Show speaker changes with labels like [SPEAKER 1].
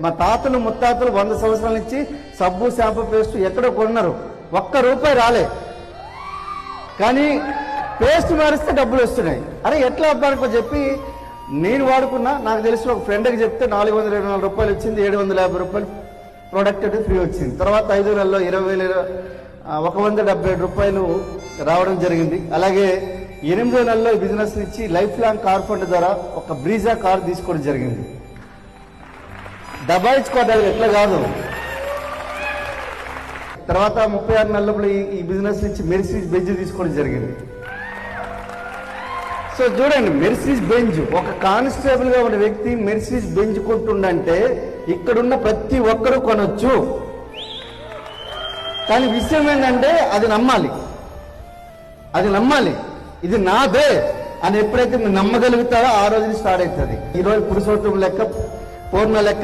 [SPEAKER 1] మా తాతలు ముత్తాతలు 100 సంవత్సరాల నుంచి సబ్బు షాంపూ పేస్ట్ ఎక్కడో కొన్నారు, ₹1 రాలే. కానీ పేస్ట్ మారిస్తే డబ్బులు వస్తున్నాయి. అరే ఎట్లా అబ్బానికి చెప్పి నేను వాడుకున్నా, నాకు తెలిసిన ఒక ఫ్రెండ్కి చెప్తే ₹424 వచ్చింది, ₹750 ప్రోడక్ట్ అంటే ఫ్రీ వచ్చింది. తర్వాత 5 నెలల్లో 177 రావడం జరిగింది. అలాగే 8వ నెలలో ఈ బిజినెస్ నుంచి లైఫ్ లాంగ్ కార్ ఫండ్ ద్వారా ఒక బ్రీజా కార్ తీసుకోవడం జరిగింది. దబాయించుకోవడానికి ఎట్లా కాదు. తర్వాత 36 నెలల్లో ఈ బిజినెస్ నుంచి మెర్సిడీస్ బెంజ్ తీసుకోవడం జరిగింది. సో చూడండి, మెర్సిడీస్ బెంజ్ ఒక కానిస్టేబుల్ గా ఉన్న వ్యక్తి మెర్సిడీస్ బెంజ్ కొంటుండంటే ఇక్కడున్న ప్రతి ఒక్కరూ కొనొచ్చు. కానీ విషయం ఏంటంటే అది నమ్మాలి, ఇది నాదే అని ఎప్పుడైతే మీరు నమ్మగలుగుతారో ఆ రోజు స్టార్ట్ అవుతుంది. ఈరోజు పురుషోత్తం లెక్క పూర్ణ లెక్క